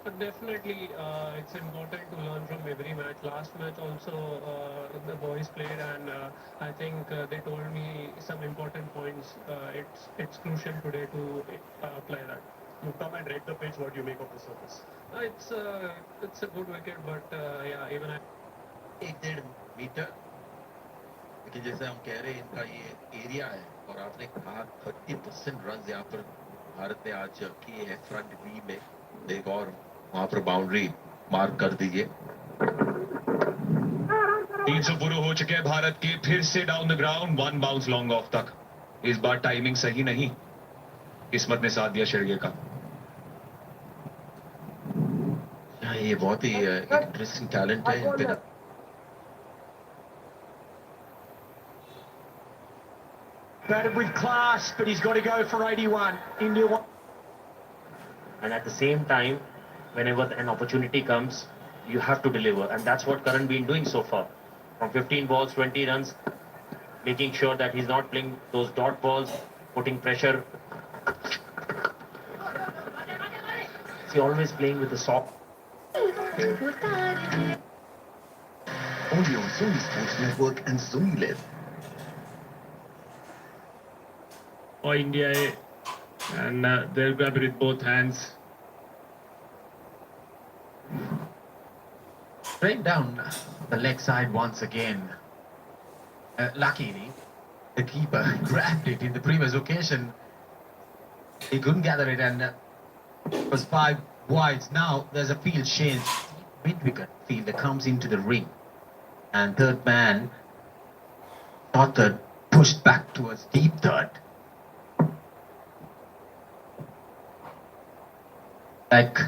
But definitely, it's important to learn from every match. Last match also, the boys played, and I think they told me some important points. It's crucial today to apply that. You come and rate the pitch. What do you make of the surface? It's a good wicket, but yeah, even I. 1-1.5 metre, लेकिन जैसे हम कह रहे हैं इनका ये area है और आपने कहा 30% रन यहाँ पर भारत ने आज किए हैं फ्रंट बी में। एक और वहां पर बाउंड्री मार्क कर दीजिए। 300 पूरे हो चुके हैं भारत के। फिर से down the ground, one bounce long off तक। इस बार टाइमिंग सही नहीं, किस्मत ने साथ दिया शेरगे का। ये बहुत ही इंटरेस्टिंग टैलेंट है इन पे। Batted with class, but he's got to go for 81. India. And at the same time, whenever an opportunity comes, you have to deliver, and that's what Karan been doing so far. From 15 balls, 20 runs, making sure that he's not playing those dot balls, putting pressure. He's always playing with the soft. Only on Sony Sports Network and Sony Live. Or India A, and they'll grab it with both hands. Straight down the leg side once again. Luckily, the keeper grabbed it in the previous occasion. He couldn't gather it, and it was 5 wides. Now there's a field change. Mid-wicket fielder comes into the ring, and third man, short third, pushed back towards deep third. Like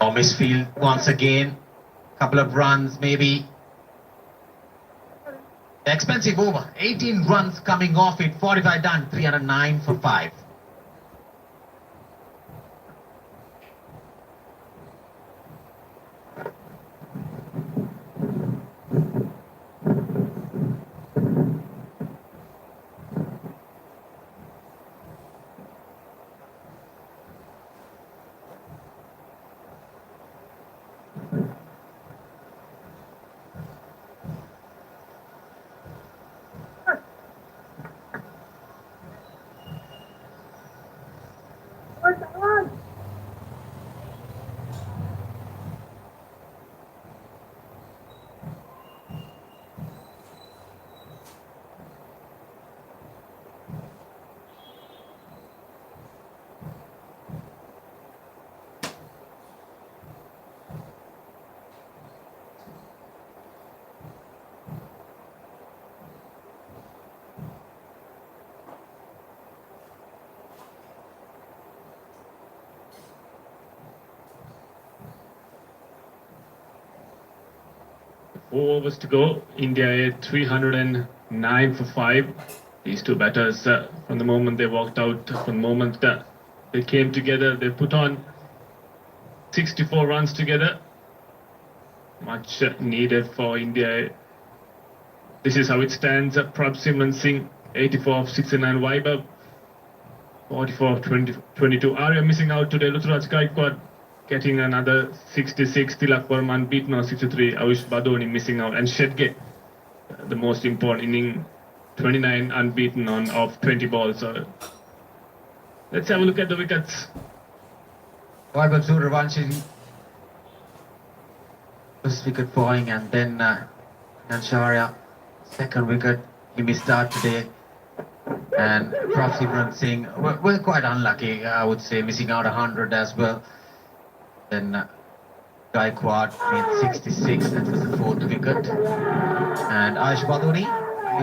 Thomas field once again, couple of runs maybe. Expensive over, 18 runs coming off it, 45 done, 309 for 5. Four overs to go. India A 309 for 5. These two batters, from the moment they walked out, from the moment they came together, they put on 64 runs together. Much needed for India A. This is how it stands. Prabh Simran Singh, 84 of 69. Vaibhav, 44 of 22. Arya missing out today. Ruturaj Gaikwad getting another 66. Tilak Verma unbeaten on 63. Avish Badoni missing out. And Shedge, the most important inning, 29 unbeaten on of 20 balls. So let's have a look at the wickets. Vaibhav Suryavanshi, first wicket falling, and then Sharia, second wicket. He missed out today. And Prabh Simran Singh, we're quite unlucky, I would say, missing out 100 as well. Then Gaikwad made 66, that was the fourth wicket. And Aish Badoni,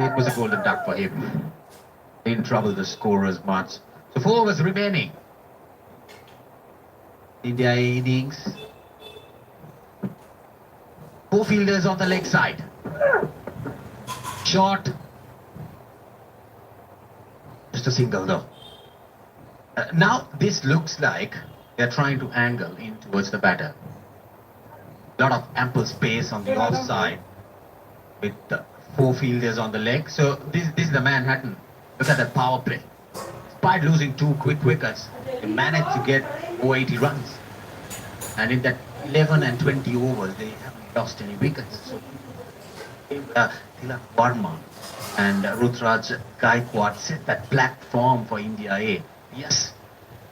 it was a golden duck for him. Didn't trouble the scorers much. So 4 overs remaining. India innings. 4 fielders on the leg side. Short. Just a single though. Now this looks like they're trying to angle in towards the batter. Lot of ample space on the offside with 4 fielders on the leg. So this is the Manhattan. Look at that power play. despite losing 2 quick wickets, they managed to get over 80 runs. And in that 11 and 20 overs, they haven't lost any wickets. So, Tilak Varma and Rutraj Gaikwad set that platform for India A. Yes,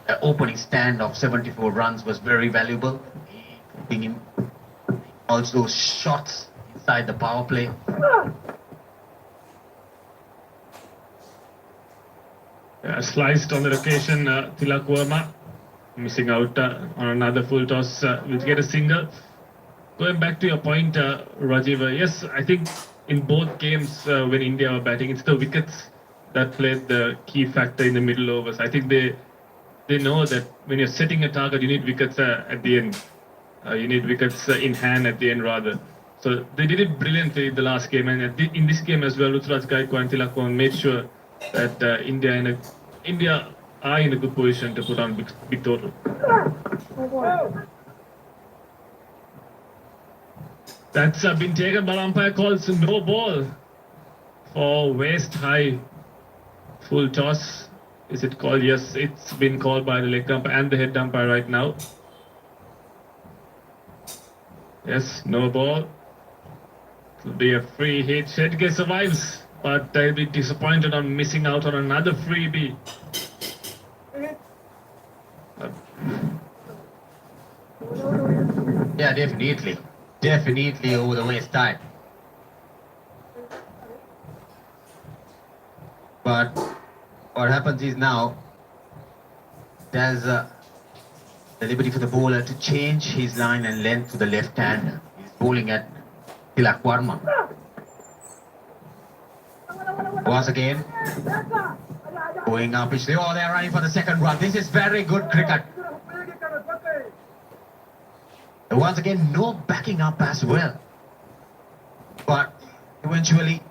the opening stand of 74 runs was very valuable. Putting in also shots inside the power play. Sliced on that occasion, Tilak Verma missing out on another full toss, will get a single. Going back to your point, Rajiv, yes, I think in both games when India were batting, it's the wickets that played the key factor in the middle overs. I think they know that when you're setting a target, you need wickets at the end. You need wickets in hand at the end, rather. So they did it brilliantly in the last game, and in this game as well, Rutraj Gaikwad and Tilak Verma made sure that India are in a good position to put on big total. That's been taken, but umpire calls no ball for waist high full toss. Is it called? Yes, it's been called by the leg umpire and the head umpire right now. Yes, no ball. It'll be a free hit. Shedge survives, but they'll be disappointed on missing out on another freebie. Yeah, definitely over the waist time. But what happens is now there's the liberty for the bowler to change his line and length to the left hand. He's bowling at Tilak Varma. Once again, going up pitch. Oh, they're running for the second run. This is very good cricket. Once again, no backing up as well. But eventually,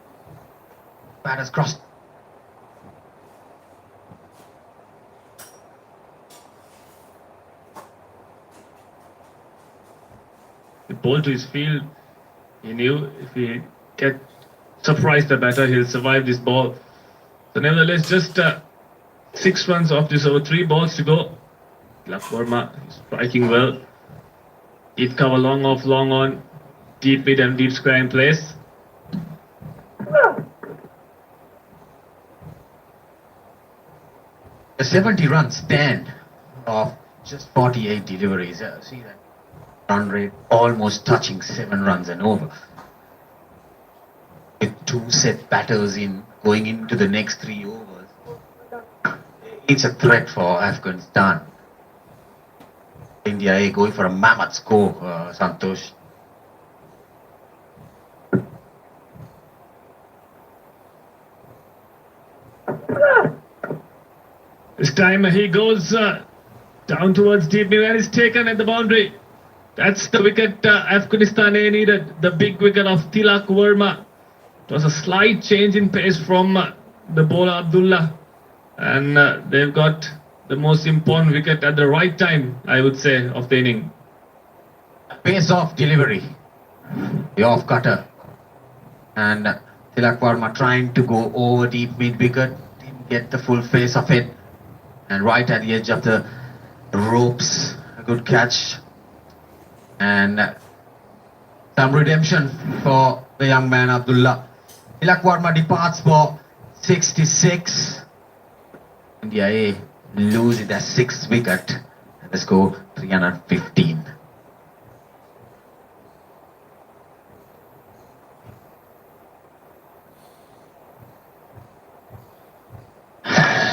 batters crossed. The ball to his field. He knew if he get surprised the batter, he'll survive this ball. So nevertheless, just 6 runs off this over, 3 balls to go. Tilak Verma is striking well. Deep cover, long off, long on, deep mid and deep square in place. A 70-run stand of just 48 deliveries. See that run rate almost touching 7 runs and over. With 2 set batters in going into the next 3 overs, it's a threat for Afghanistan. India A going for a mammoth score, Santosh. This time he goes down towards deep mid and is taken at the boundary. That's the wicket Afghanistan A needed, the big wicket of Tilak Verma. It was a slight change in pace from the bowler Abdullah, and they've got the most important wicket at the right time, I would say, of the inning. Pace off delivery, the off cutter, and Tilak Verma trying to go over deep mid wicket, didn't get the full face of it, and right at the edge of the ropes, a good catch, and some redemption for the young man Abdullah. Tilak Verma departs for 66. India A lose it as 6th wicket. The score 315.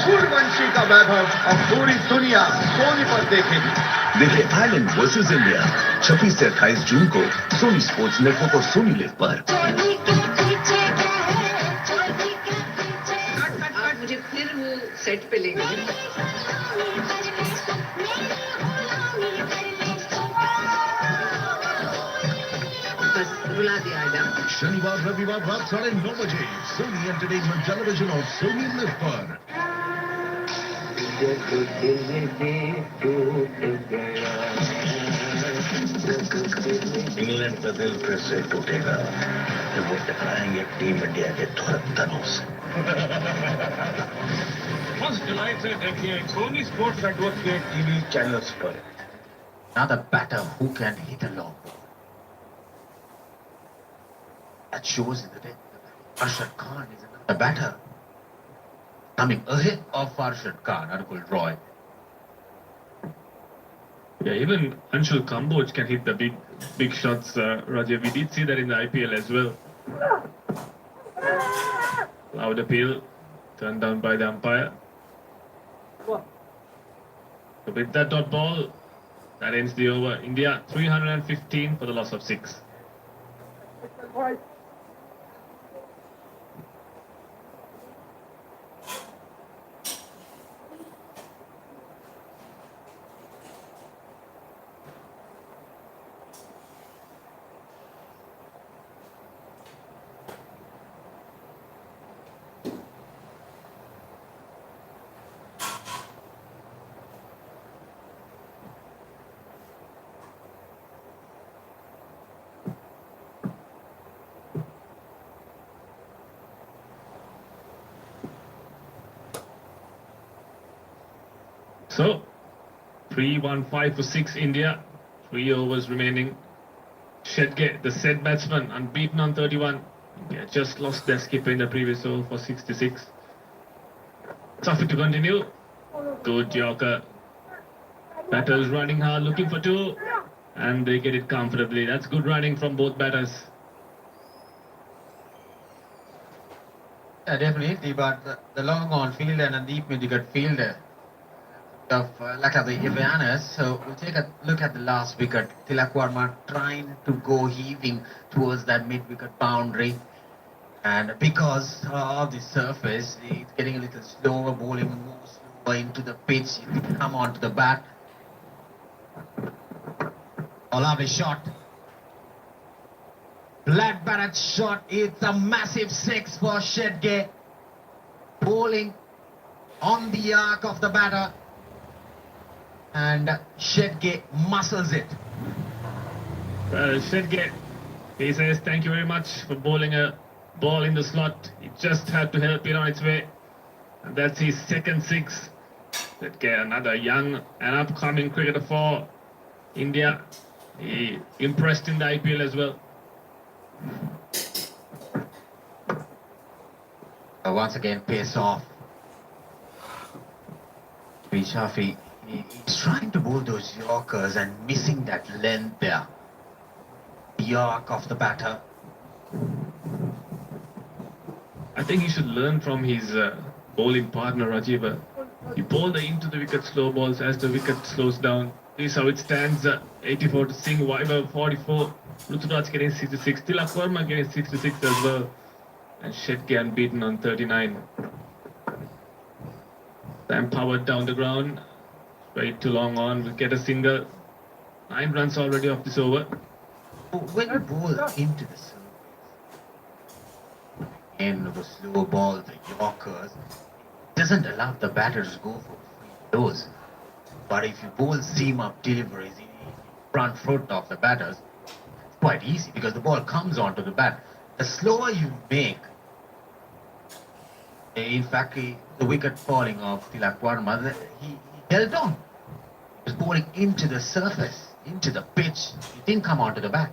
Suryavanshi का वैभव अब पूरी दुनिया सोनी पर देखेगी। देखिए Ireland versus India 26 से 28 जून को Soni Sports network और सोनी लिव पर। आप मुझे फिर वो सेट पे ले गए। बस रुला दिया आजा। शनिवार रविवार रात 9:30 बजे सोनी एंटरटेनमेंट टेलीविजन और सोनी लिव पर। जब दिल भी टूट गया इंग्लैंड का दिल फिर से टूटेगा जब वो टकराएंगे टीम इंडिया के धुरंधरों से। फर्स्ट जुलाई से देखिए सोनी स्पोर्ट्स नेटवर्क के टीवी चैनल्स पर। Another batter who can hit a long ball. That shows that Arshad Khan is another batter coming ahead of Arshad Khan, Anukul Roy. Yeah, even Anshul Kamboj can hit the big shots, Roger. We did see that in the IPL as well. Loud appeal, turned down by the umpire. So with that dot ball, that ends the over. India 315 for the loss of 6. So, 3-1-5 for 6 India. 3 overs remaining. Shedge, the set batsman, unbeaten on 31. India just lost their skipper in the previous over for 66. Tough to continue. Good Yorker. Batters running hard, looking for 2. And they get it comfortably. That's good running from both batters. Yeah, definitely, but the long on field and a deep mid-wicket fielder of lack of the awareness. So we'll take a look at the last wicket. Tilak Verma trying to go heaving towards that mid-wicket boundary, and because of the surface, it's getting a little slower, bowling more slower into the pitch. It will come onto the bat. A lovely shot. Black Barrett shot. It's a massive 6 for Shedge. Bowling on the arc of the batter. And Shedge muscles it. Well, Shedge, he says thank you very much for bowling a ball in the slot. He just had to help it on its way. And that's his second 6. Shedge, another young and upcoming cricketer for India. He impressed in the IPL as well. Once again, pace off. Shafi, he's trying to bowl those Yorkers and missing that length there. The arc of the batter. I think he should learn from his bowling partner Rajiv. He bowled into the wicket slow balls as the wicket slows down. This is how it stands. 84 to Singh, Viber 44, Ruturaj getting 66, Tilak Verma getting 66 as well, and Shedge unbeaten on 39. Sam Powered down the ground, straight to long on, will get a single. 9 runs already off this over. When you bowl into the surface, end of the slow ball, the Yorkers, it doesn't allow the batters to go for free throws. But if you bowl seam-up deliveries in front foot of the batters, it's quite easy because the ball comes onto the bat. The slower you make, in fact, the wicket falling of Tilak Verma, he held on. He was bowling into the surface, into the pitch. He didn't come onto the bat.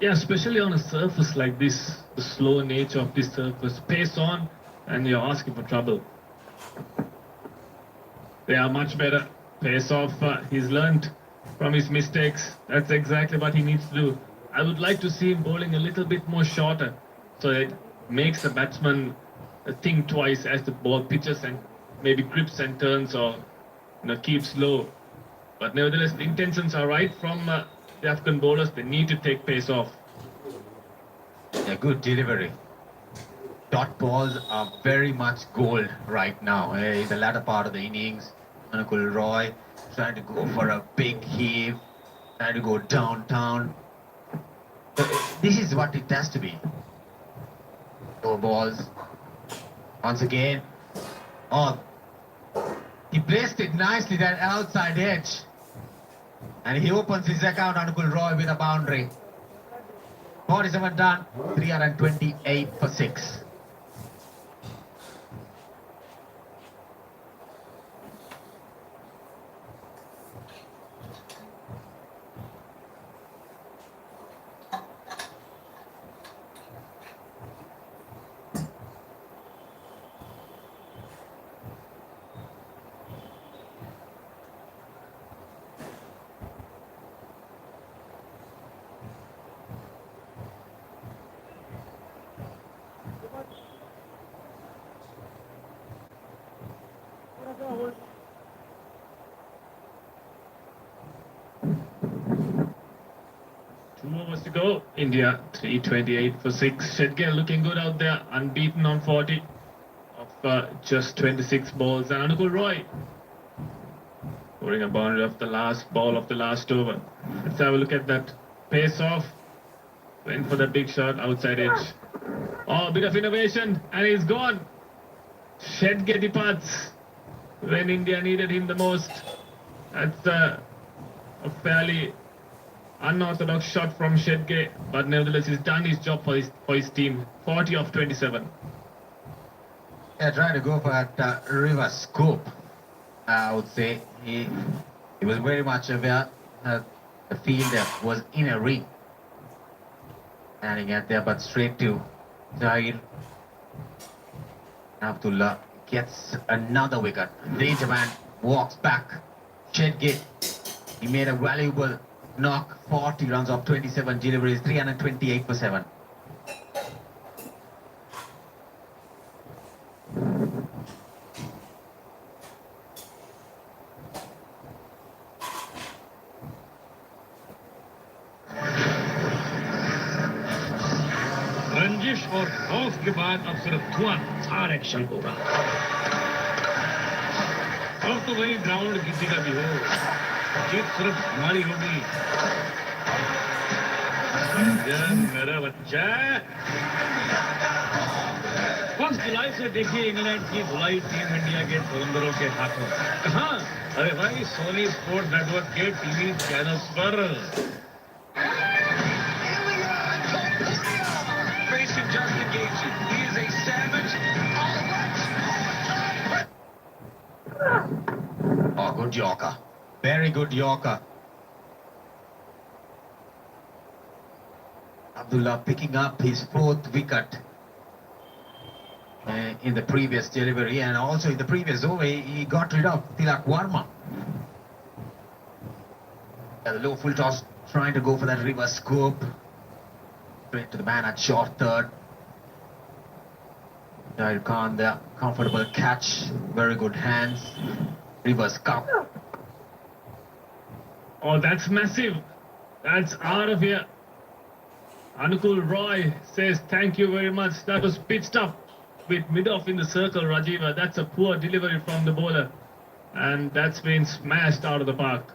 Yeah, especially on a surface like this, the slow nature of this surface, pace on and you're asking for trouble. They are much better. Pace off, he's learnt from his mistakes. That's exactly what he needs to do. I would like to see him bowling a little bit more shorter, so it makes the batsman think twice as the ball pitches and maybe grips and turns or keeps low. But nevertheless, the intentions are right from the Afghan bowlers. They need to take pace off. A good delivery. Dot balls are very much gold right now. In the latter part of the innings, Anukul Roy trying to go for a big heave, trying to go downtown. This is what it has to be. Low balls. Once again. Oh, he placed it nicely, that outside edge. And he opens his account, Anukul Roy, with a boundary. 47 done, 328 for 6. Two overs to go. India 328 for 6. Shedge looking good out there, unbeaten on 40 of just 26 balls. And Anukul Roy scoring a boundary of the last ball of the last over. Let's have a look at that pace off. Went for the big shot outside edge. Oh, a bit of innovation, and he's gone. Shedge departs when India needed him the most. That's a fairly unorthodox shot from Shedge, but nevertheless he's done his job for his team. 40 of 27. Yeah, trying to go for that reverse scoop. I would say he was very much aware that the fielder was in a ring. Standing at there, but straight to Zahir. Abdullah gets another wicket. Danger man walks back. Shedge, he made a valuable knock. 40 runs off 27 deliveries, 328 for 7. रंजिश और खौफ के बाद अब सिर्फ धुआंधार action होगा। अब तो वही ग्राउंड किसी का भी हो, जीत सिर्फ हमारी होगी। मेरा बच्चा 1 जुलाई से देखिए इंग्लैंड की धुलाई टीम इंडिया के धुरंधरों के हाथों। कहाँ? अरे भाई सोनी स्पोर्ट्स नेटवर्क के टीवी चैनल्स पर। Oh, good Yorker. Very good Yorker. Abdullah picking up his 4th wicket in the previous delivery, and also in the previous over he got rid of Tilak Varma. The low full toss trying to go for that reverse scoop. Straight to the man at short third. Zahir Khan there, comfortable catch, very good hands. Reverse cup. Oh, that's massive. That's out of here. Anukul Roy says thank you very much. That was pitched up with mid-off in the circle, Rajiva. That's a poor delivery from the bowler. And that's been smashed out of the park.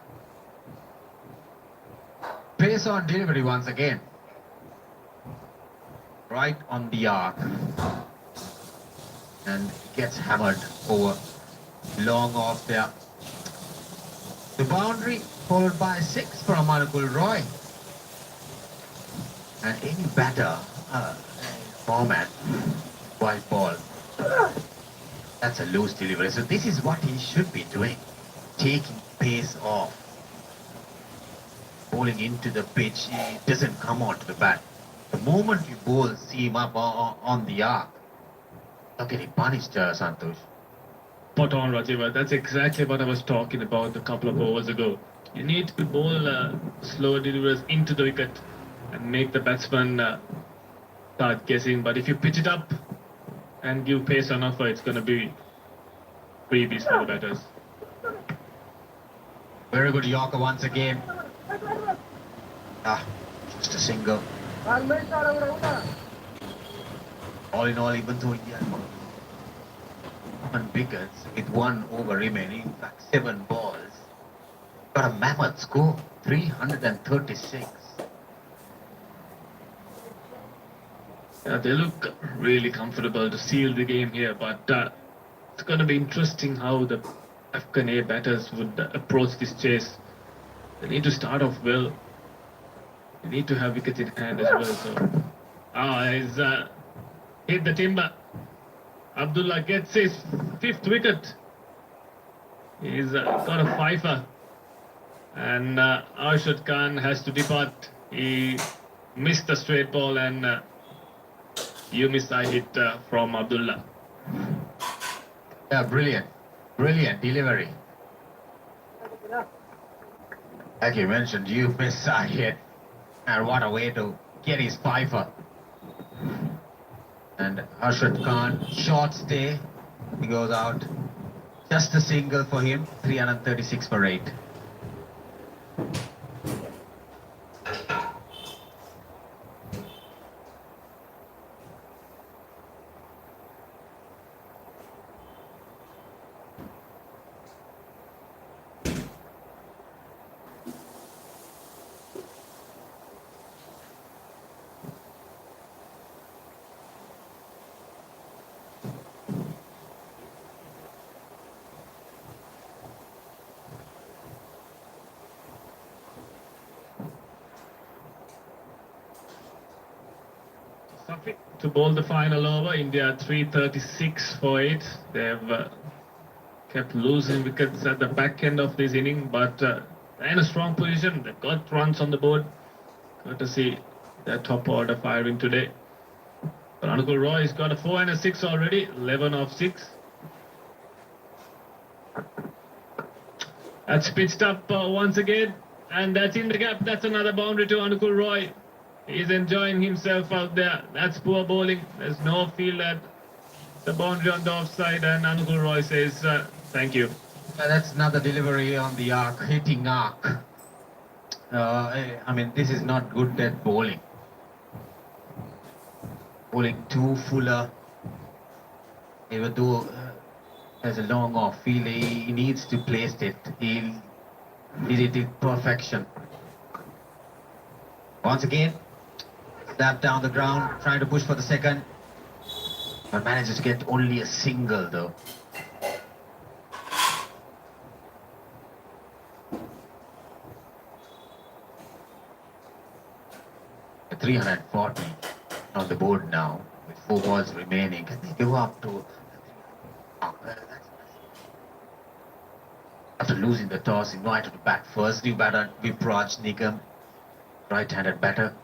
Pace on delivery once again. Right on the arc. And gets hammered over. Long off there. The boundary followed by 6 from Anukul Roy. And any batter, format, white ball. That's a loose delivery. So this is what he should be doing. Taking pace off. Bowling into the pitch, he doesn't come onto the bat. The moment you bowl seam up on the arc, you're getting punished, Santosh. Spot on, Rajiva. That's exactly what I was talking about a couple of overs ago. You need to bowl slow deliveries into the wicket and make the batsman start guessing. But if you pitch it up and give pace on offer, it's going to be freebies for the batters. Very good Yorker once again. Just a single. All in all, even though India had 1 wickets with 1 over remaining, in fact 7 balls, got a mammoth score, 336. Yeah, they look really comfortable to seal the game here, but it's going to be interesting how the Afghan A batters would approach this chase. they need to start off well. They need to have wickets in hand as well. So, he's hit the timber. Abdullah gets his 5th wicket. He's got a fifer. And Arshad Khan has to depart. He missed the straight ball and you missed a hit from Abdullah. Yeah, brilliant. Brilliant delivery. Like you mentioned, you missed a hit. And what a way to get his fifer. And Arshad Khan, short stay. He goes out. Just a single for him, 336 for 8. To bowl the final over, India 336 for 8. They've kept losing wickets at the back end of this inning, but they're in a strong position. They've got runs on the board, courtesy their top order firing today. But Anukul Roy's got a 4 and a 6 already, 11 of 6. That's pitched up once again, and that's in the gap. That's another boundary to Anukul Roy. He's enjoying himself out there. That's poor bowling. There's no field at the boundary on the offside, and Anukul Roy says, thank you. That's another delivery on the arc, hitting arc. I mean, this is not good dead bowling. Bowling too fuller. Even though there's a long off field, he needs to place it. He did it in perfection. Once again, slap down the ground, trying to push for the second. But manages to get only a single though. At 340 on the board now, with 4 balls remaining. Can they go up to... After losing the toss, invited to bat first. New batter, Vipraj Nigam, right-handed batter.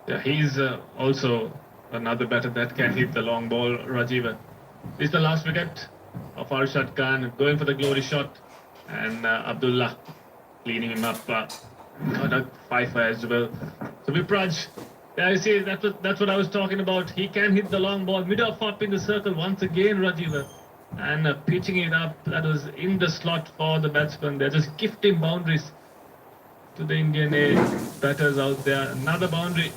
Yeah, he's also another batter that can hit the long ball, Rajiv. This is the last wicket of Arshad Khan, going for the glory shot, and Abdullah cleaning him up. Got a fifer as well. So Vipraj, yeah, you see, that's what I was talking about. He can hit the long ball, mid-off up in the circle once again, Rajiv. And pitching it up, that was in the slot for the batsman. They're just gifting boundaries to the Indian A batters out there. Another boundary.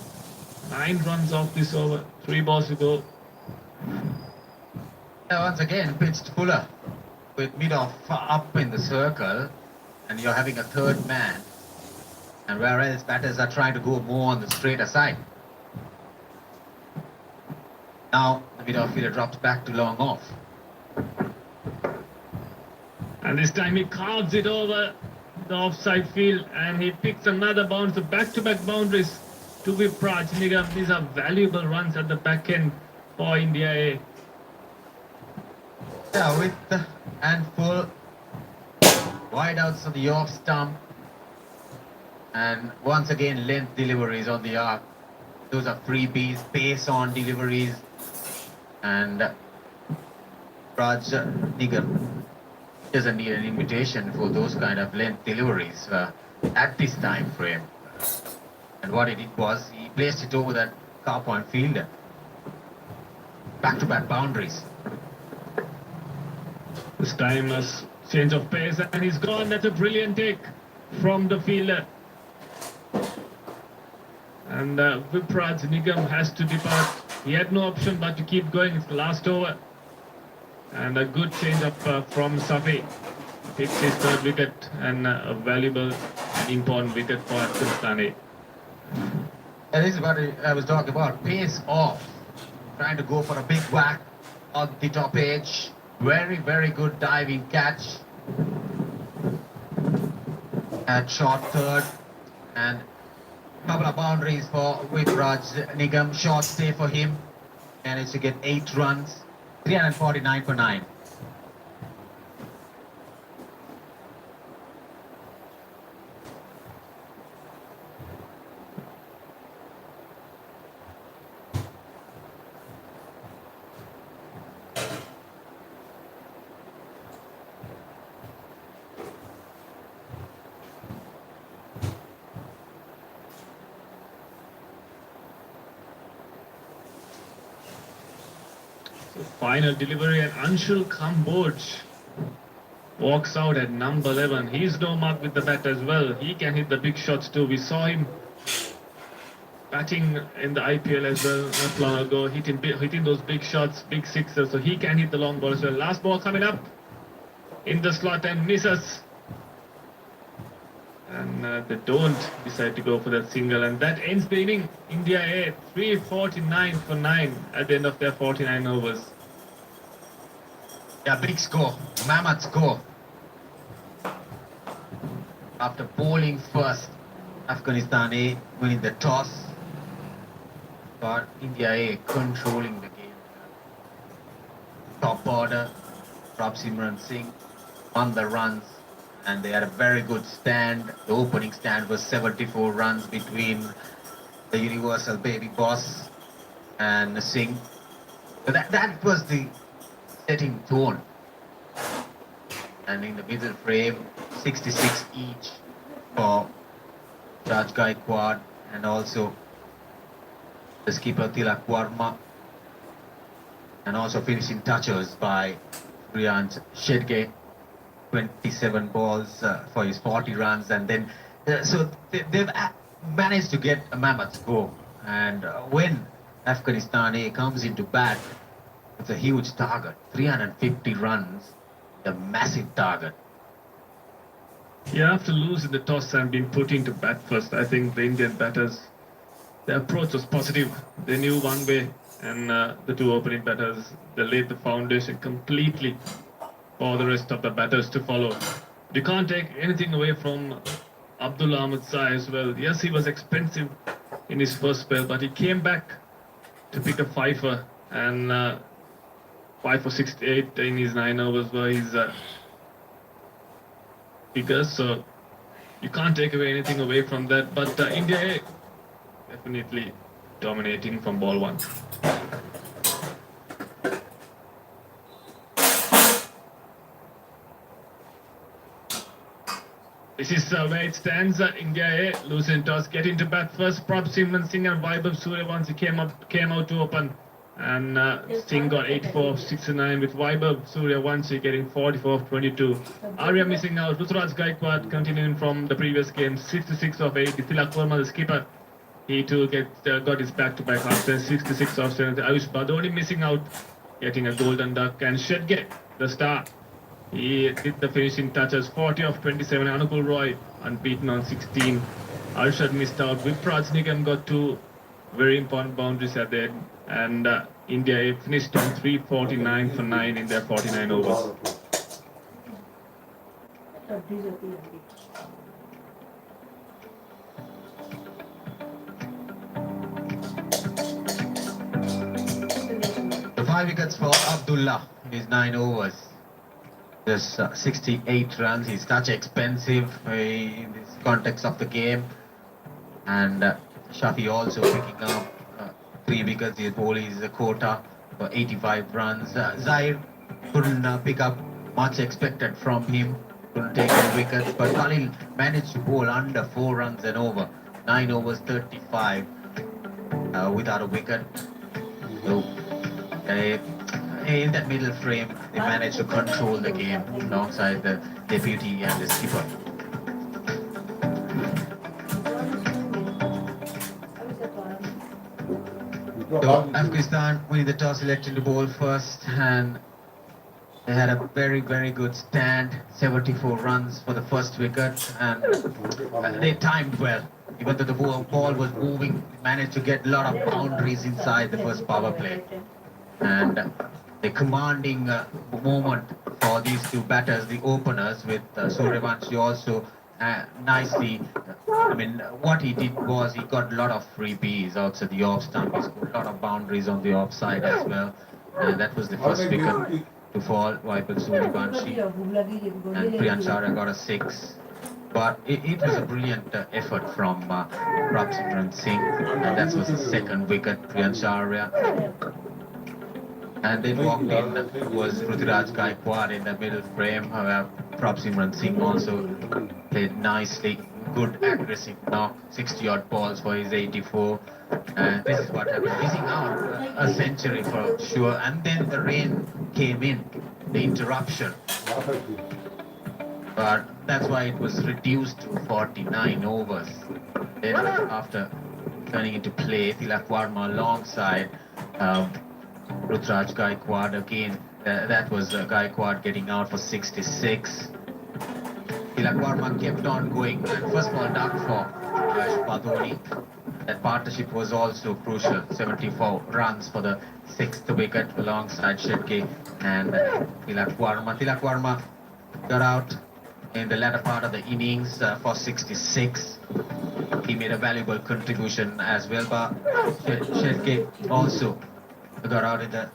9 runs off this over. 3 balls to go. Once again, pitched fuller with mid-off up in the circle, and you're having a third man. And whereas batters are trying to go more on the straighter side. Now the mid-off fielder drops back to long off. And this time he carves it over the offside field, and he picks another bounce. So back-to-back boundaries to Vipraj Nigam. These are valuable runs at the back end for India A. Yeah, with the handful wide outs on the off stump, and once again length deliveries on the arc. Those are freebies, pace on deliveries, and Raj Nigam doesn't need an invitation for those kind of length deliveries at this time frame. And what he did was he placed it over that car point fielder. Back-to-back boundaries. This time a change of pace, and he's gone. That's a brilliant take from the fielder. And Vipraj Nigam has to depart. He had no option but to keep going. It's the last over. And a good change up from Safi. Picks his 3rd wicket, and a valuable and important wicket for Afghanistan. And this is what I was talking about. Pace off. Trying to go for a big whack on the top edge. Very, very good diving catch. at short third, and couple of boundaries for Vikraj Nigam. Short stay for him. Managed to get 8 runs, 349 for 9. Final delivery, and Anshul Kamboj walks out at number 11. He's no mark with the bat as well. He can hit the big shots too. We saw him batting in the IPL as well not long ago, hitting those big shots, big sixes. So he can hit the long ball as well. Last ball coming up in the slot and misses. And they don't decide to go for that single, and that ends the inning. India A 349 for 9 at the end of their 49 overs. Yeah, big score. Mammoth score. After bowling first, Afghanistan A winning the toss, but India A controlling the game. Top order, Simran Singh won the runs, and they had a very good stand. The opening stand was 74 runs between the Universal Baby Boss and Singh. So that was the setting tone. And in the middle frame, 66 each for Raj Gaikwad and also the skipper Tilak Varma, and also finishing touches by Priyansh Shedge, 27 balls for his 40 runs, and then so they've managed to get a mammoth score. And when Afghanistan A comes into bat, it's a huge target, 350 runs, a massive target. Yeah, after losing the toss and being put into bat first, I think the Indian batters, their approach was positive. They knew one way, and the two opening batters, they laid the foundation completely for the rest of the batters to follow. You can't take anything away from Abdullah Ahmed Shah as well. Yes, he was expensive in his first spell, but he came back to pick a fifer, and 5 for 68 in his 9 overs were his figures. So you can't take anything away from that. But India A definitely dominating from ball 1. This is where it stands. India A losing toss, get into bat first. Simran Singh and Vaibhav Suryavanshi came out to open, and Singh got 84 of 69 with Vaibhav Suryavanshi getting 44 of 22. Arya missing out. Ruturaj Gaikwad continuing from the previous game, 66 of 80. Tilak Verma, the skipper, he too got his back-to-back after 66 of 70. Ayush Badoni missing out, getting a golden duck, and Shedge, the star, he did the finishing touches, 40 of 27. Anukul Roy unbeaten on 16. Arshad missed out. Vikraj Nigam got 2 very important boundaries at the end, and India finished on 349 for 9 in their 49 overs. The 5 wickets for Abdullah in his 9 overs. Just 68 runs. He's such expensive in this context of the game. And Shafi also picking up 3 wickets. His ball is a quota for 85 runs. Zair couldn't pick up much expected from him. Couldn't take any wickets. But Khalil managed to bowl under 4 runs and over. 9 overs, 35 without a wicket. So in that middle frame, they managed to control the game alongside the deputy and the skipper. So Afghanistan winning the toss, electing to bowl first, and they had a very, very good stand, 74 runs for the first wicket, and they timed well. Even though the ball was moving, they managed to get a lot of boundaries inside the first power play. And the commanding moment for these 2 batters, the openers, with Suryavanshi also nicely. I mean, what he did was he got a lot of freebies outside the off stump. He scored a lot of boundaries on the offside as well. And that was the first wicket to fall. Vaibhav Suryavanshi and Priyansharya got a 6. But it was a brilliant effort from Prabhsimran Singh, and that was the second wicket, Priyansharya. And then walked in was Ruturaj Gaikwad in the middle frame. Prabhsimran Singh also played nicely, good accuracy knock, 60 odd balls for his 84. And this is what happened, missing out a century for sure. And then the rain came in, the interruption. But that's why it was reduced to 49 overs. Then after turning into play, Tilak Varma alongside Rutraj Gaikwad again. That was Gaikwad getting out for 66. Tilak Varma kept on going, and first ball duck for Padoni. That partnership was also crucial. 74 runs for the 6th wicket alongside Shetke and Tilak Varma. Tilak Varma got out in the latter part of the innings for 66. He made a valuable contribution as well, but Shetke also got out in the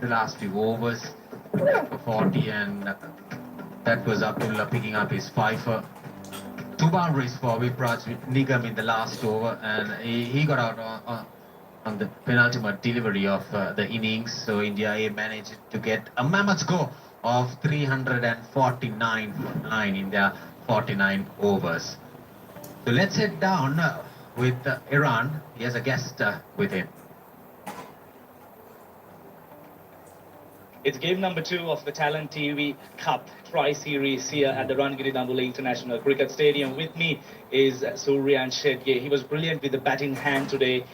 last few overs for 40, and that was Abdullah picking up his fifer. 2 boundaries for Vipraj Nigam in the last over, and he got out on the penultimate delivery of the innings. So India A managed to get a mammoth score of 349 for 9 in their 49 overs. So let's head down with Iran. He has a guest with him. It's game number 2 of the Talent TV Cup Tri-Series here at the Rangiri Dambole International Cricket Stadium. With me is Suryan Shetke. He was brilliant with the batting hand today.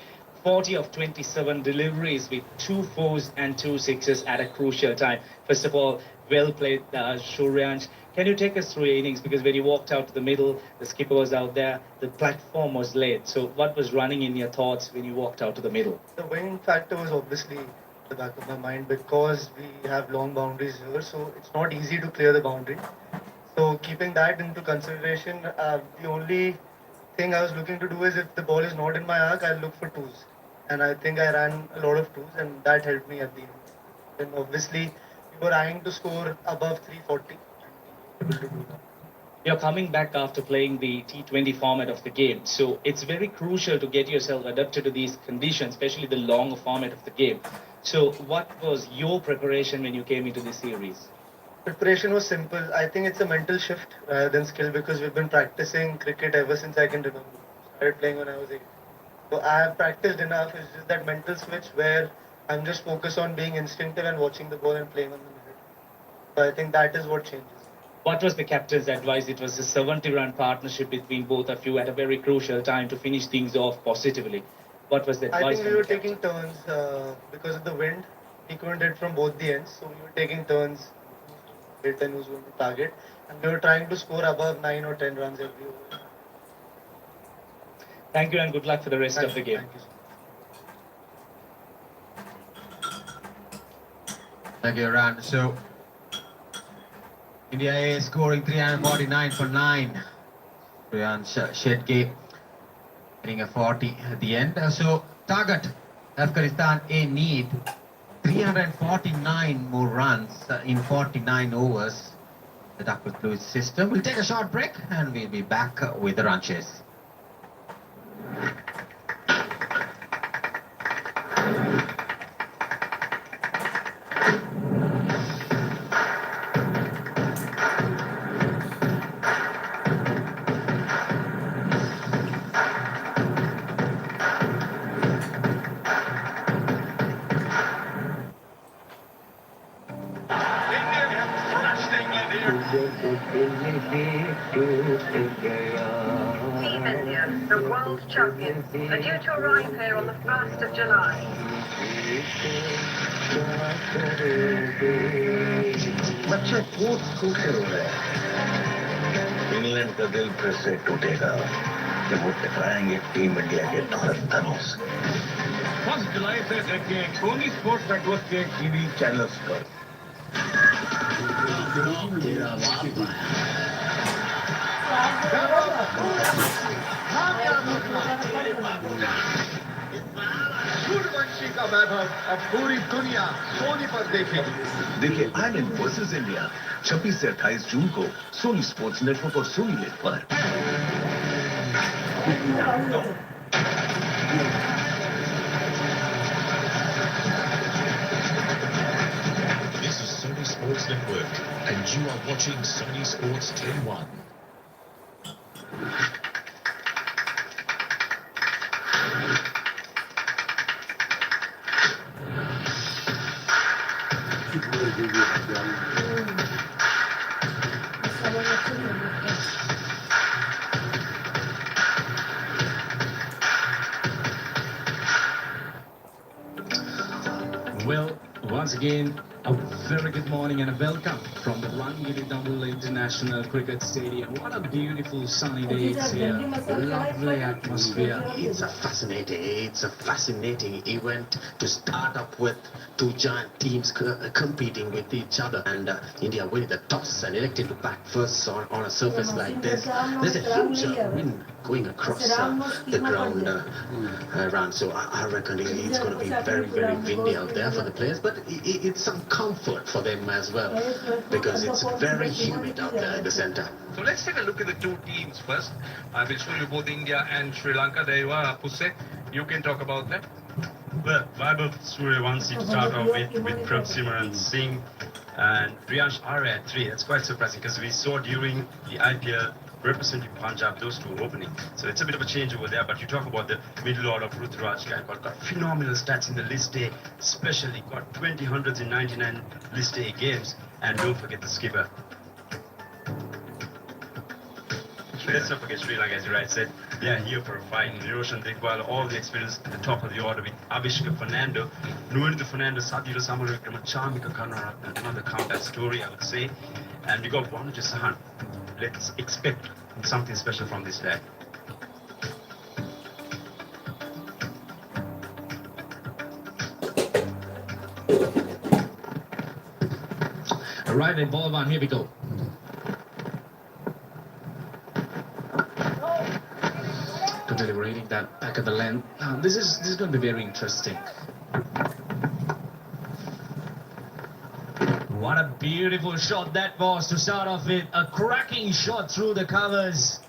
40 of 27 deliveries with 2 fours and 2 sixes at a crucial time. First of all, well played, Suryan. Can you take us through your innings? Because when you walked out to the middle, the skipper was out there, the platform was laid. So what was running in your thoughts when you walked out to the middle? The wind factor was obviously the back of my mind because we have long boundaries here, so it's not easy to clear the boundary. So keeping that into consideration, the only thing I was looking to do is if the ball is not in my arc, I'll look for 2s. And I think I ran a lot of 2s, and that helped me at the end. And obviously, we were eyeing to score above 340. And we were able to do that. You're coming back after playing the T20 format of the game. So it's very crucial to get yourself adapted to these conditions, especially the long format of the game. So what was your preparation when you came into this series? Preparation was simple. I think it's a mental shift rather than skill because we've been practicing cricket ever since I can remember. I started playing when I was 8. So I have practiced enough. It's just that mental switch where I'm just focused on being instinctive and watching the ball and playing on the middle. So I think that is what changes. What was the captain's advice? It was a 70-run partnership between both of you at a very crucial time to finish things off positively. What was the advice? I think we were taking turns because of the wind. He couldn't hit from both the ends, so we were taking turns hit and who's going to target. And we were trying to score above 9 or 10 runs every over. Thank you and good luck for the rest of the game. Thank you, sir. Thank you, Ran. So India A scoring 349 for 9. Suryan Shetke getting a 40 at the end. So target, Afghanistan A need 349 more runs in 49 overs. The Duckworth Lewis system. We'll take a short break and we'll be back with the run chase. Team India, the world champions, are due to arrive here on the 1st of July. बच्चे कूद कूद के रो रहे हैं। England का दिल फिर से टूटेगा जब वो टकराएंगे टीम इंडिया के धनुष से। 1 जुलाई से देखें सोनी स्पोर्ट्स नेटवर्क के टीवी चैनल्स पर। सूर्यवंशी का वैभव अब पूरी दुनिया सोनी पर देखेगी। देखिए आयरलैंड वर्सेस इंडिया 26 से 28 जून को सोनी स्पोर्ट्स नेटवर्क और सोनी लिव पर। This is Sony Sports Network, and you are watching Sony Sports 10-1. Well, once again, a very good morning and a welcome from the Rangiri International Cricket Stadium. What a beautiful sunny day it's here. Lovely atmosphere. It's a fascinating event to start up with. Two giant teams competing with each other, and India winning the toss and elected to bat first on a surface like this. There's a huge wind going across the ground around, so I reckon it's going to be very, very windy out there for the players, but it's some comfort for them as well, because it's very humid out there in the center. So let's take a look at the two teams first. I will show you both India and Sri Lanka. There you are, Pusse. You can talk about that. Well, Vaibhav Suryavanshi to start off with Prabhsimran Singh and Priyansh Arya at 3. That's quite surprising because we saw during the IPL representing Punjab, those two opening. So it's a bit of a change over there, but you talk about the middle order of Ruturaj Gaikwad, got phenomenal stats in the list A, especially got 20 hundreds in 99 list A games, and don't forget the skipper. Let's not forget Sri Lanka, as you right said. They are here for a fight. Niroshan Dikwal, all the experience at the top of the order with Avishka Fernando, Nuendo Fernando, Sadira Samarakama, Charmika Karnara, another comeback story, I would say. And we got Wanuja Sahan. Let's expect something special from this lad. Right then, ball one, here we go. Delivering that back of the length. Now, this is going to be very interesting. What a beautiful shot that was to start off with. A cracking shot through the covers.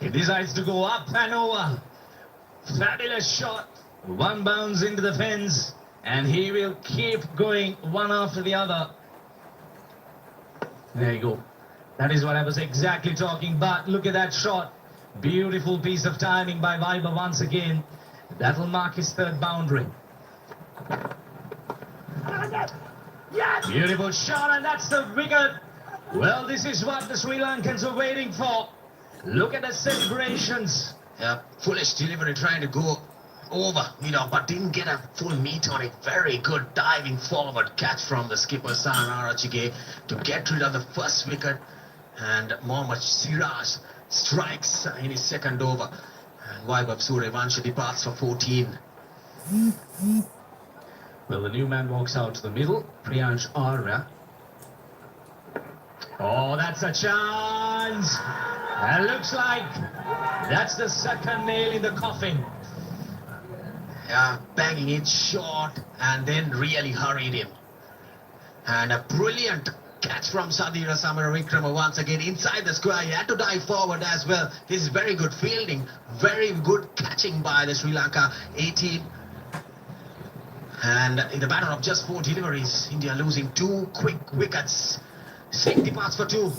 He decides to go up and over. Fabulous shot. One bounce into the fence, and he will keep going one after the other. There you go. That is what I was exactly talking about. Look at that shot. Beautiful piece of timing by Vaibhav once again. That will mark his third boundary. Beautiful shot, and that's the wicket. Well, this is what the Sri Lankans are waiting for. Look at the celebrations. Yeah, foolish delivery trying to go over, but didn't get a full meet on it. Very good diving forward catch from the skipper, Saran Arachige, to get rid of the first wicket. And Mohammad Siraj strikes in his second over. And Vaibhav Suryavanshi departs for 14. Well, the new man walks out to the middle, Priyansh Arya. Oh, that's a chance! And looks like that's the second nail in the coffin. Yeah, banging it short and then really hurried him. And a brilliant catch from Sadira Samaravikrama once again inside the square. He had to dive forward as well. This is very good fielding, very good catching by the Sri Lanka 18. And in the matter of just 4 deliveries, India losing 2 quick wickets. 60 parts for 2.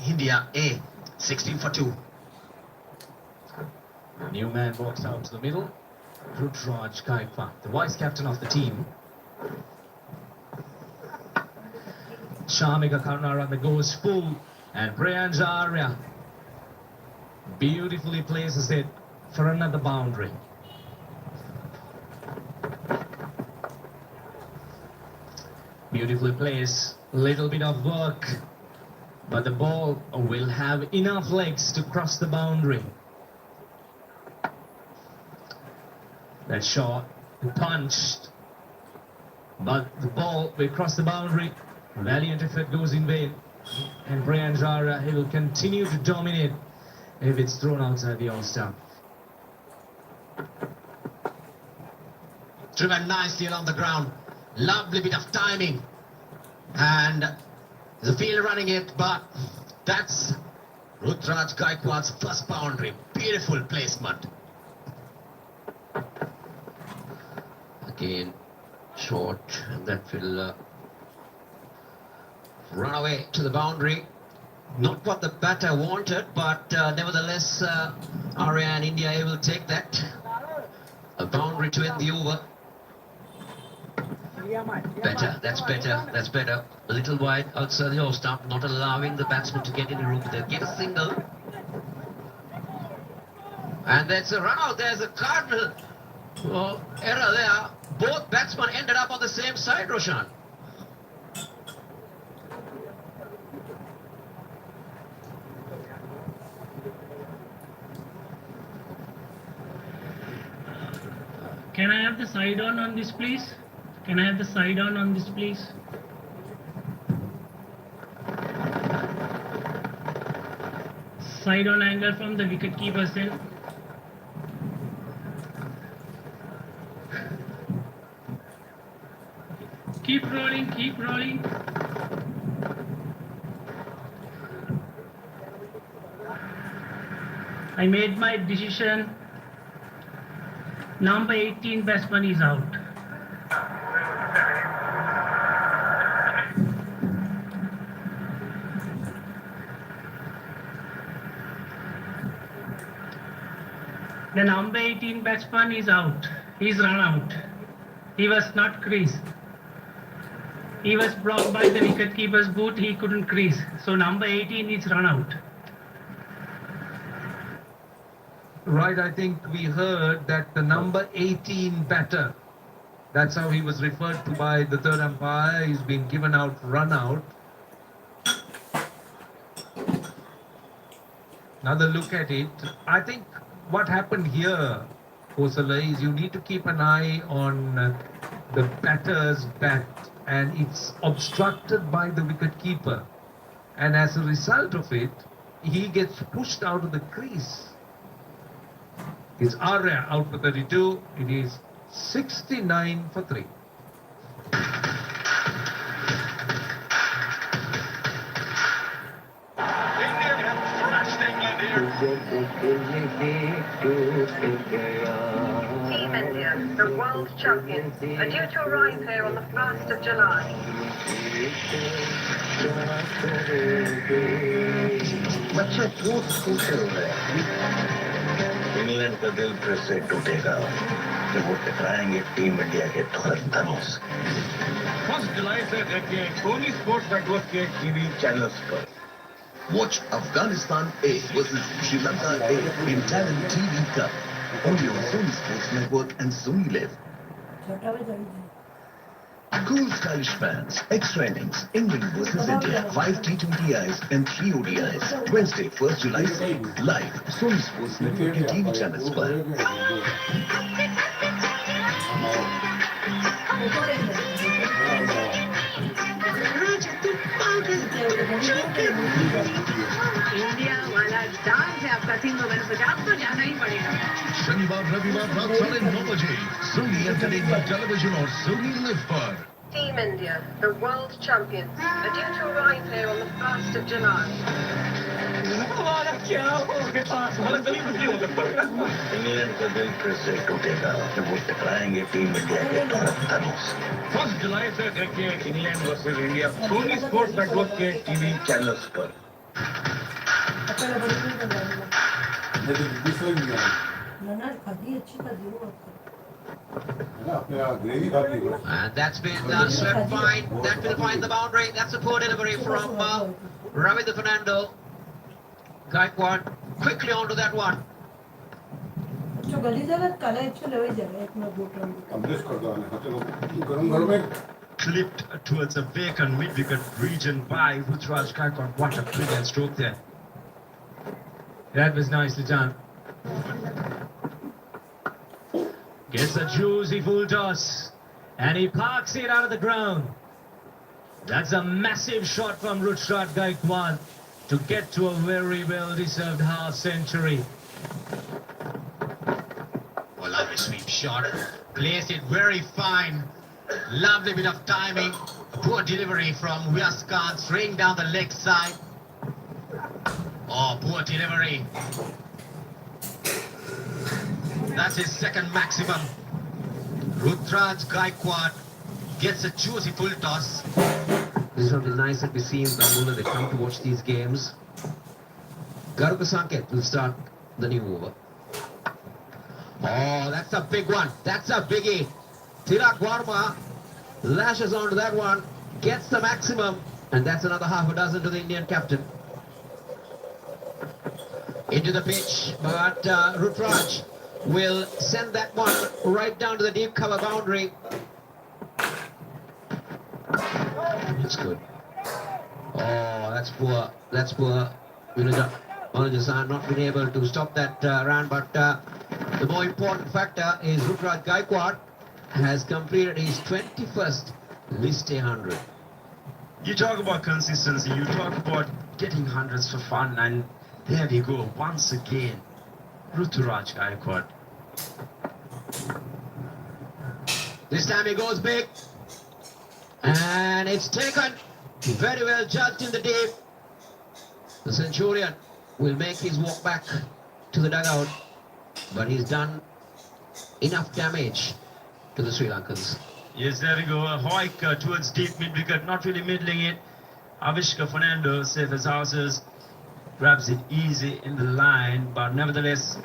India A, 16 for 2. The new man walks out to the middle, Ruturaj Gaikwad, the vice captain of the team. Shamika Karnarana goes full, and Priyansh Arya beautifully places it for another boundary. Beautifully placed, little bit of work, but the ball will have enough legs to cross the boundary. That shot punched, but the ball will cross the boundary. Valiant effort goes in vain. And Brian Zara, he will continue to dominate if it's thrown outside the all-stump. Driven nicely along the ground. Lovely bit of timing. And the field running it, but that's Rutraj Gaikwad's first boundary. Beautiful placement. Again, short, and that will run away to the boundary. Not what the batter wanted, but nevertheless, Arya and India able to take that. A boundary to end the over. Better, that's better, that's better. A little wide outside the off-stump, not allowing the batsman to get any room. They'll get a single. And that's a run out. There's a cardinal error there. Both batsmen ended up on the same side, Roshan. Can I have the side on this, please? Can I have the side on this, please? Side on angle from the wicket keeper's end. Keep rolling, keep rolling. I made my decision. Number 18 batsman is out. The number 18 batsman is out. He's run out. He was not creased. He was blocked by the wicketkeeper's boot. He couldn't crease. So number 18 is run out. Right, I think we heard that the number 18 batter, that's how he was referred to by the third umpire, he's been given out, run out. Another look at it. I think what happened here, Kosala, is you need to keep an eye on the batter's bat, and it's obstructed by the wicketkeeper. And as a result of it, he gets pushed out of the crease. It's Arya out for 32. It is 69 for 3. Team India, the world champions, are due to arrive here on the 1st of July. बच्चे बहुत खुश हो रहे हैं। England का दिल फिर से टूटेगा जब वो टकराएंगे टीम इंडिया के धनुष। 1 जुलाई से देखिए सोनी स्पोर्ट्स नेटवर्क के टीवी चैनल्स पर। Watch Afghanistan A versus Sri Lanka A in Talent TV Cup only on Sony Sports Network and Sony Live. Cool stylish fans, extra innings, England versus India, 5 T20Is and 3 ODIs. Wednesday, 1st July से live Sony Sports Network के TV channels पर. India वाला dance है आपका सिंह मैंने 50 तो जाना ही पड़ेगा। शनिवार रविवार रात 9:30 बजे सोनी एंटरटेनमेंट टेलीविजन और सोनी लिव पर। Team India, the world champions, are due to arrive here on the 1st of July. England का दिल फिर से टूटेगा जब वो टकराएंगे टीम इंडिया के धनुष। 1 जुलाई से देखिए England versus India Sony Sports Network के टीवी चैनल्स पर। And that's been swept fine. That will find the boundary. That's a poor delivery from Ravi Fernando. Gaikwad quickly onto that one. Clipped towards a vacant mid-wicket region by Rutraj Gaikwad. What a brilliant stroke there. That was nicely done. Gets a juicy full toss, and he parks it out of the ground. That's a massive shot from Rutraj Gaikwad to get to a very well-deserved half century. Oh, lovely sweep shot. Placed it very fine. Lovely bit of timing. A poor delivery from Vyas Khan, straight down the leg side. Oh, poor delivery. That's his second maximum. Rutraj Gaikwad gets a juicy full toss. This is something nice that we see in Bambula. They come to watch these games. Garuka Sanket will start the new over. Oh, that's a big one. That's a biggie. Tilak Varma lashes onto that one, gets the maximum, and that's another half a dozen to the Indian captain. Into the pitch, but Rutraj will send that one right down to the deep cover boundary. That's good. Oh, that's poor. That's poor. Manajan not been able to stop that run, but the more important factor is Rutraj Gaikwad has completed his 21st list 100. You talk about consistency, you talk about getting hundreds for fun, and there we go, once again, Rutraj Gaikwad. This time he goes big. And it's taken. Very well judged in the deep. The Centurion will make his walk back to the dugout. But he's done enough damage to the Sri Lankans. Yes, there we go, a hoik towards deep mid-wicket, not really middling it. Avishka Fernando, safe as houses, grabs it easy in the line, but nevertheless,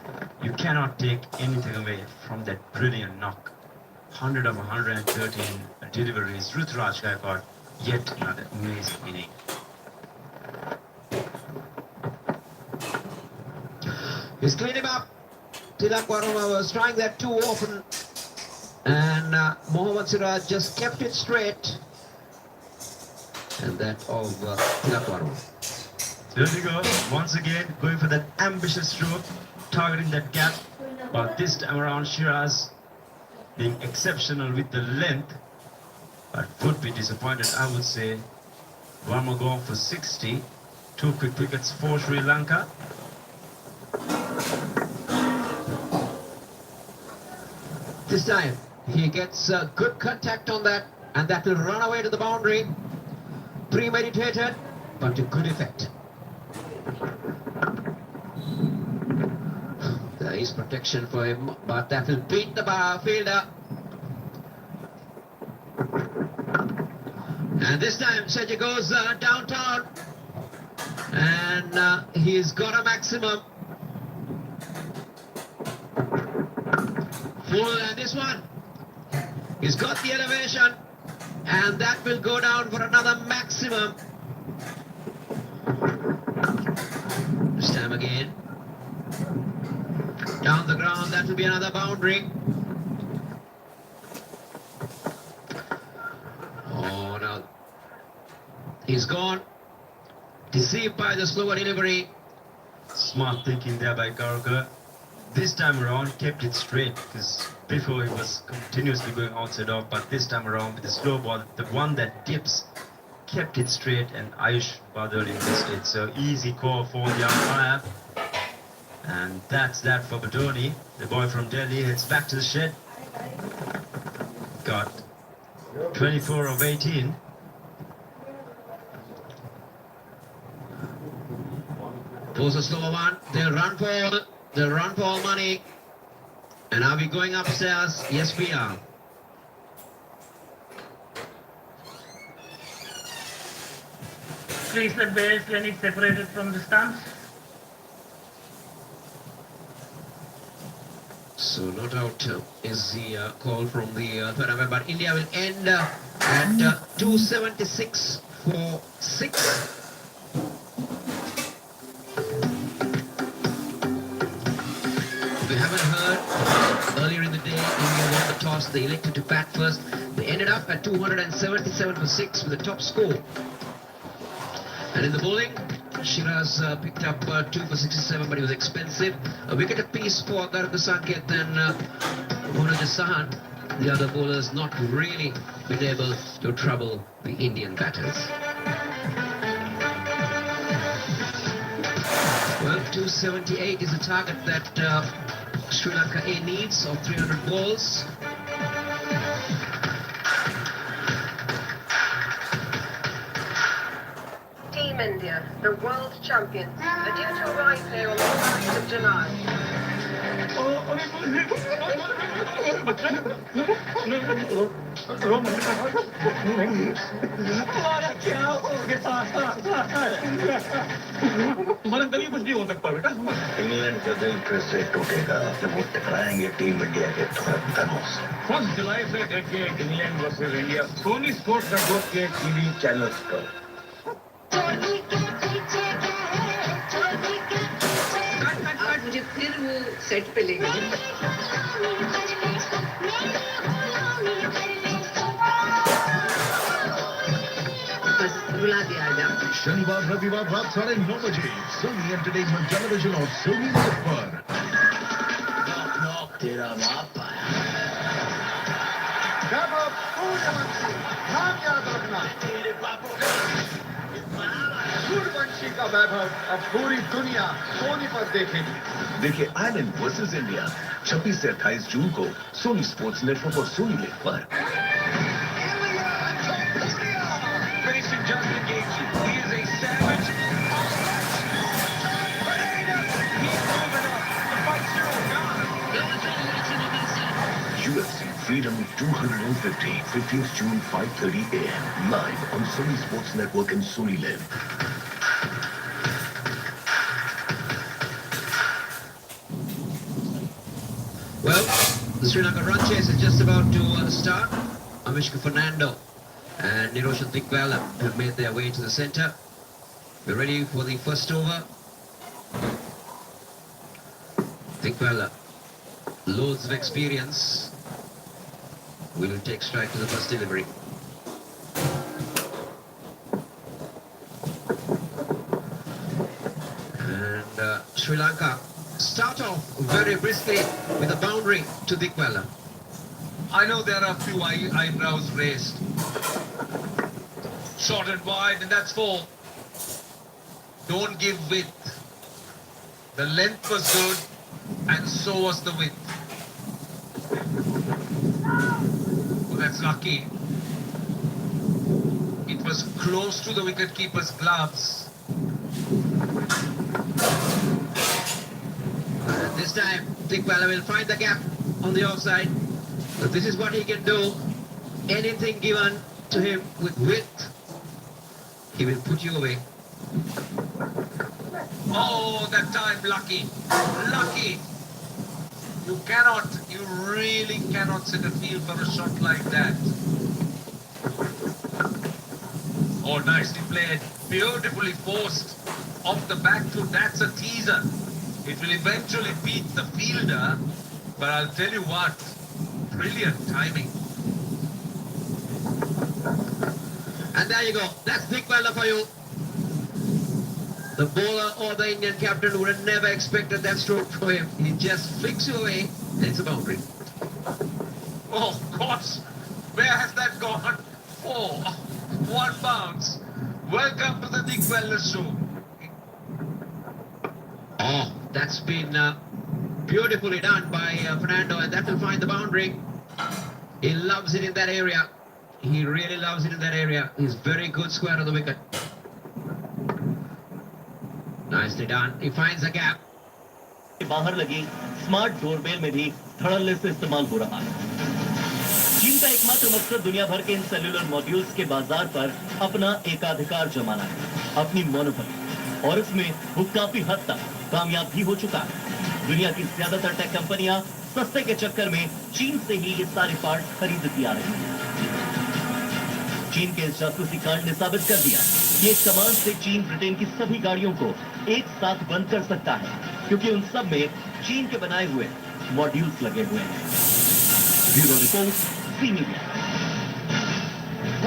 you cannot take anything away from that brilliant knock. 100 of 113 deliveries. Rutraj Gaikwad, yet another amazing inning. He's cleaned him up. Tilak Varma was trying that too often. And Mohammad Siraj just kept it straight. And that of Tilak Varma. There we go, once again, going for that ambitious stroke, targeting that gap. But this time around, Shiraz being exceptional with the length, but would be disappointed, I would say. Varma going for 60, 2 quick wickets for Sri Lanka. This time, he gets good contact on that, and that will run away to the boundary. Premeditated, but to good effect. There is protection for him, but that will beat the fielder. And this time, Seji goes downtown, and he's got a maximum. Full, and this one, he's got the elevation, and that will go down for another maximum. This time again. Down the ground, that will be another boundary. Oh, no. He's gone. Deceived by the slower delivery. Smart thinking there by Garuka. This time around, kept it straight, because before he was continuously going outside off, but this time around with the slow ball, the one that dips, kept it straight, and Ayush Badal missed it. So easy call for the umpire. And that's that for Badoni. The boy from Delhi heads back to the shed. Got 24 of 18. Pulls a slower one. They'll run for all money. And are we going upstairs? Yes, we are. Please let base when it's separated from the stumps. So not out is the call from the third umpire, but India will end at 276 for 6. We haven't heard earlier in the day, India won the toss. They elected to bat first. They ended up at 277 for 6 with the top score. And in the bowling, Shiraz picked up 2 for 67, but he was expensive. A wicket apiece for Garuka Sanket and Manajan Sahan. the other bowlers not really been able to trouble the Indian batters. Well, 278 is the target that Sri Lanka A needs of 300 balls. Team India, the world champions, are due to arrive here on the 1st of July. England का दिल फिर से टूटेगा जब वो टकराएंगे team India के धड़कनों से। 1 जुलाई से देखिए England versus India Sony Sports Network के टीवी चैनल्स पर। आज मुझे फिर वो सेट पे ले गए। बस रुला दिया आज। शनिवार रविवार रात 9:30 बजे सोनी एंटरटेनमेंट टेलीविजन और सोनी लाइव पर। तेरा बाप आया। नाम याद रखना। सूर्यवंशी का वैभव अब पूरी दुनिया सोनी पर देखेगी। देखिए आयरलैंड वर्सेस इंडिया 26 से 28 जून को सोनी स्पोर्ट्स नेटवर्क और सोनी लाइव पर। UFC Freedom 250, 15th June, 5:30 a.m. live on Sony Sports Network and Sony Live. Well, the Sri Lanka run chase is just about to start. Avishka Fernando and Niroshan Dikwala have made their way to the centre. We're ready for the first over. Dikwala, loads of experience, will take strike to the first delivery. And Sri Lanka start off very briskly with a boundary to Dikwala. I know there are a few eyebrows raised. Short and wide, and that's 4. Don't give width. The length was good, and so was the width. Oh, that's lucky. It was close to the wicketkeeper's gloves. This time, Dikwala will find the gap on the offside. But this is what he can do. Anything given to him with width, he will put you away. Oh, that time lucky. Lucky. You really cannot set a field for a shot like that. Oh, nicely played. Beautifully forced. Off the back foot, that's a teaser. It will eventually beat the fielder, but I'll tell you what, brilliant timing. And there you go. That's Dikwala for you. The bowler or the Indian captain would have never expected that stroke from him. He just flicks you away, and it's a boundary. Oh, gosh. Where has that gone? 4. 1 bounce. Welcome to the Dikwala show. Oh, that's been beautifully done by Fernando, and that will find the boundary. He loves it in that area. He really loves it in that area. He's very good square on the wicket. Nicely done. He finds a gap. बाहर लगी smart doorbell में भी धड़ल्ले से इस्तेमाल हो रहा है। चीन का एकमात्र मकसद दुनिया भर के इन सेल्युलर मॉड्यूल्स के बाजार पर अपना एकाधिकार जमाना है, अपनी मोनोपोली, और इसमें वो काफी हद तक कामयाब भी हो चुका है। दुनिया की ज्यादातर टेक कंपनियां सस्ते के चक्कर में चीन से ही ये सारे पार्ट खरीदती आ रही हैं। चीन के इस जासूसी कांड ने साबित कर दिया कि एक कमांड से चीन ब्रिटेन की सभी गाड़ियों को एक साथ बंद कर सकता है, क्योंकि उन सब में चीन के बनाए हुए मॉड्यूल्स लगे हुए हैं। Bureau report, C media.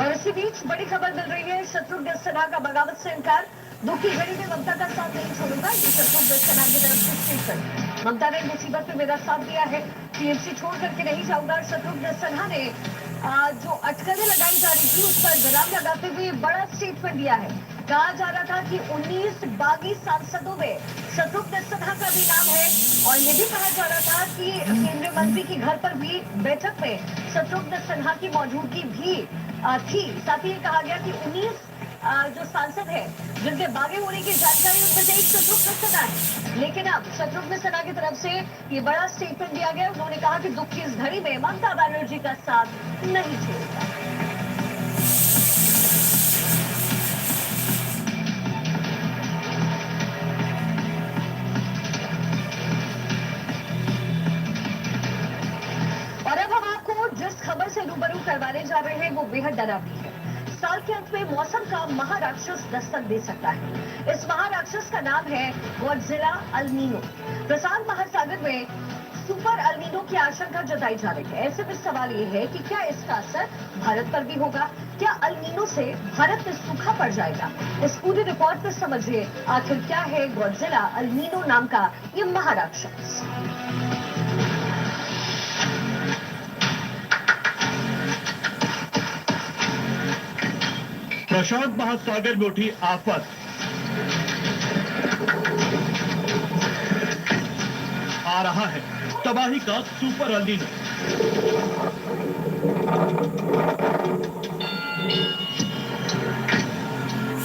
और इसी बीच बड़ी खबर मिल रही है, शत्रुघ्न सिन्हा का बगावत से इनकार। दुख की घड़ी में ममता का साथ नहीं छोड़ूंगा, ये शत्रुघ्न सिन्हा की तरफ से स्टेटमेंट। ममता ने मुसीबत में मेरा साथ दिया है, टीएमसी छोड़ करके नहीं जाऊंगा। शत्रुघ्न सिन्हा ने जो अटकलें लगाई जा रही थी उस पर विराम लगाते हुए बड़ा स्टेटमेंट दिया है। कहा जा रहा था कि 19 बागी सांसदों में शत्रुघ्न सिन्हा का भी नाम है और ये भी कहा जा रहा था कि केंद्रीय मंत्री के घर पर भी बैठक में शत्रुघ्न सिन्हा की मौजूदगी भी थी। साथ ही ये कहा गया कि 19 जो सांसद है जिनके बागी होने की जानकारी उनमें से एक शत्रुघ्न सिन्हा है। लेकिन अब शत्रुघ्न सिन्हा की तरफ से ये बड़ा स्टेटमेंट दिया गया। उन्होंने कहा कि दुख की इस घड़ी में ममता बनर्जी का साथ नहीं छोड़ेगा। और अब हम आपको जिस खबर से रूबरू करवाने जा रहे हैं वो बेहद डरावनी है। साल के अंत में मौसम का महाराक्षस दस्तक दे सकता है। इस महाराक्षस का नाम है गॉडजिला अल्नीनो। प्रशांत महासागर में सुपर अल्नीनो की आशंका जताई जा रही है। ऐसे में सवाल ये है कि क्या इसका असर भारत पर भी होगा? क्या अल्नीनो से भारत में सूखा पड़ जाएगा? इस पूरी रिपोर्ट में समझिए आखिर क्या है गॉडजिला अल्नीनो नाम का ये महाराक्षस। प्रशांत महासागर में उठी आफत, आ रहा है तबाही का सुपर अल्नीनो।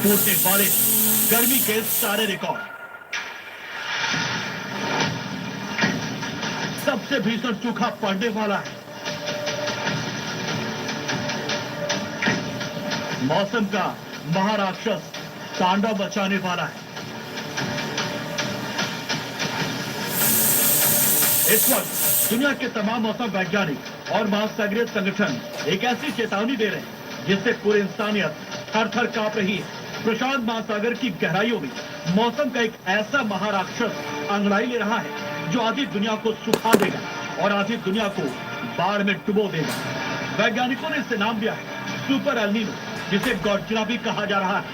टूटने वाले गर्मी के सारे रिकॉर्ड। सबसे भीषण सूखा पड़ने वाला है। मौसम का महाराक्षस तांडव मचाने वाला है। इस वक्त दुनिया के तमाम मौसम वैज्ञानिक और महासागरीय संगठन एक ऐसी चेतावनी दे रहे हैं जिससे पूरी इंसानियत थर-थर कांप रही है। प्रशांत महासागर की गहराइयों में मौसम का एक ऐसा महाराक्षस अंगड़ाई ले रहा है जो आधी दुनिया को सुखा देगा और आधी दुनिया को बाढ़ में डुबो देगा। वैज्ञानिकों ने इसे नाम दिया है सुपर अल्नीनो, जिसे गॉडजिला भी कहा जा रहा है।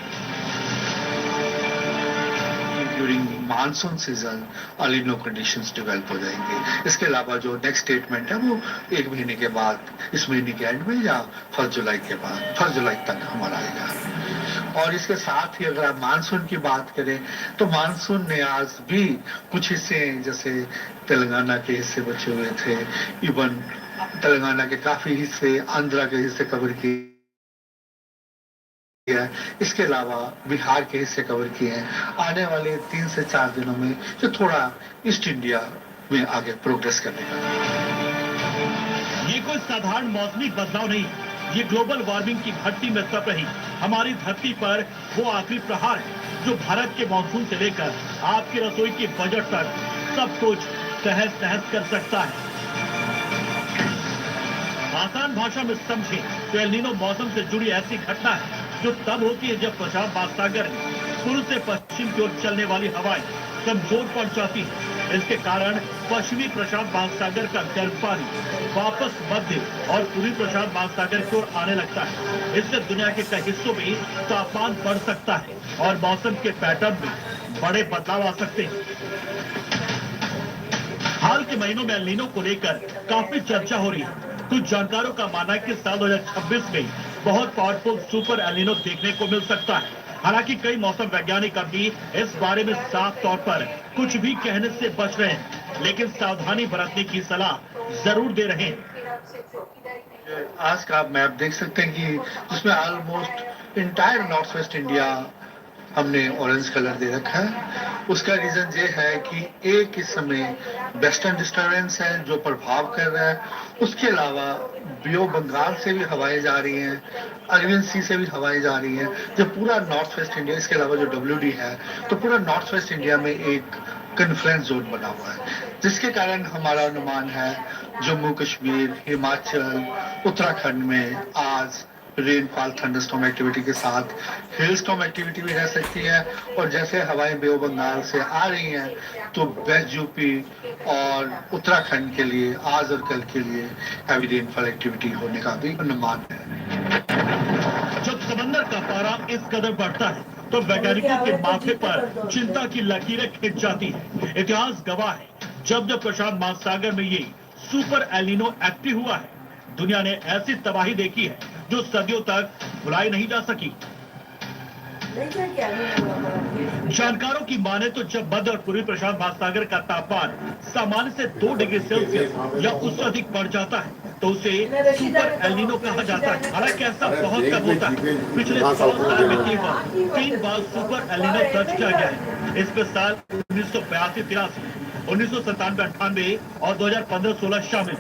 During monsoon season El Niño conditions develop हो जाएंगे। इसके अलावा जो नेक्स्ट स्टेटमेंट है वो 1 महीने के बाद, इस महीने के एंड में या 1 जुलाई के बाद, 1 जुलाई तक हमारा आएगा। और इसके साथ ही अगर आप मानसून की बात करें तो मानसून ने आज भी कुछ हिस्से जैसे तेलंगाना के हिस्से बचे हुए थे, इवन तेलंगाना के काफी हिस्से, आंध्रा के हिस्से कवर किए। इसके अलावा बिहार के हिस्से कवर किए हैं। आने वाले 3 से 4 दिनों में जो थोड़ा ईस्ट इंडिया में आगे प्रोग्रेस करेगा। ये कोई साधारण मौसमी बदलाव नहीं, ये ग्लोबल वार्मिंग की भट्टी में तप रही हमारी धरती पर वो आखिरी प्रहार है जो भारत के मानसून से लेकर आपकी रसोई के बजट तक सब कुछ तहस नहस कर सकता है। आसान भाषा में समझे तो एल नीनो मौसम से जुड़ी ऐसी घटना है जो तब होती है जब प्रशांत महासागर में पूर्व से पश्चिम की ओर चलने वाली हवाएं कमजोर पड़ जाती है। इसके कारण पश्चिमी प्रशांत महासागर का गर्म पानी वापस मध्य और पूर्वी प्रशांत महासागर की ओर आने लगता है। इससे दुनिया के कई हिस्सों में तापमान बढ़ सकता है और मौसम के पैटर्न में बड़े बदलाव आ सकते हैं। हाल के महीनों में एल नीनो को लेकर काफी चर्चा हो रही है। कुछ जानकारों का मानना है कि साल 2026 में बहुत पावरफुल सुपर एल नीनो देखने को मिल सकता है। हालांकि कई मौसम वैज्ञानिक अभी इस बारे में साफ तौर पर कुछ भी कहने से बच रहे हैं, लेकिन सावधानी बरतने की सलाह जरूर दे रहे हैं। आज का आप मैप देख सकते हैं कि जिसमें almost entire north west India हमने ऑरेंज कलर दे रखा है। उसका रीजन ये है कि एक इस समय वेस्टर्न डिस्टर्बेंस है जो प्रभाव कर रहा है। उसके अलावा बे ऑफ बंगाल से भी हवाएं जा रही हैं, अरबियन सी से भी हवाएं जा रही हैं। जो पूरा नॉर्थ वेस्ट इंडिया, इसके अलावा जो WD है, तो पूरा नॉर्थ वेस्ट इंडिया में एक कन्फ्लुएंस जोन बना हुआ है, जिसके कारण हमारा अनुमान है जम्मू कश्मीर, हिमाचल, उत्तराखंड में आज रेनफॉल थंडरस्टॉर्म एक्टिविटी के साथ हेलस्टॉर्म एक्टिविटी भी रह सकती है। और जैसे हवाएं बे ऑफ बंगाल से आ रही हैं तो वेस्ट यूपी और उत्तराखंड के लिए आज और कल के लिए हैवी रेनफॉल एक्टिविटी होने का भी अनुमान है। जब समंदर का पारा इस कदर बढ़ता है तो वैज्ञानिकों के माथे पर चिंता की लकीरें खिंच जाती है। इतिहास गवाह है, जब प्रशांत महासागर में ये सुपर एलिनो एक्टिव हुआ है, दुनिया ने ऐसी तबाही देखी है जो सदियों तक भुलाई नहीं जा सकी। जानकारों की माने तो जब मध्य और पूर्वी प्रशांत महासागर का तापमान सामान्य से 2 डिग्री सेल्सियस या उससे अधिक बढ़ जाता है तो उसे सुपर एलिनो कहा जाता है। हालांकि ऐसा बहुत कम होता है। पिछले 100 साल में केवल 3 बार सुपर एलिनो दर्ज किया गया है। इसमें साल 1982-83, 1997-98 और 2015-16 शामिल।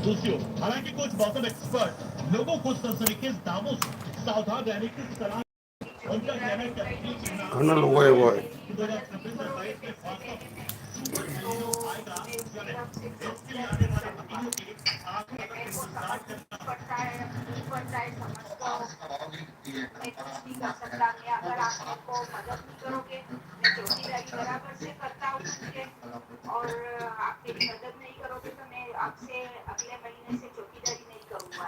दूसरी ओर हालांकि कुछ मौसम एक्सपर्ट लोगों को सनसनीखेज दावों से सावधान रहने की सलाह। उनका कहना है कि खाना लोगों है वो है 2026 में सुपर एलिनो आएगा या नहीं, इसके लिए आने वाले महीनों के आप इंतजार अगर आप मेरे को मदद नहीं करोगे, मैं चौकीदारी बराबर से करता हूँ और आप मेरी मदद नहीं करोगे तो मैं आपसे अगले महीने से चौकीदारी नहीं करूँगा।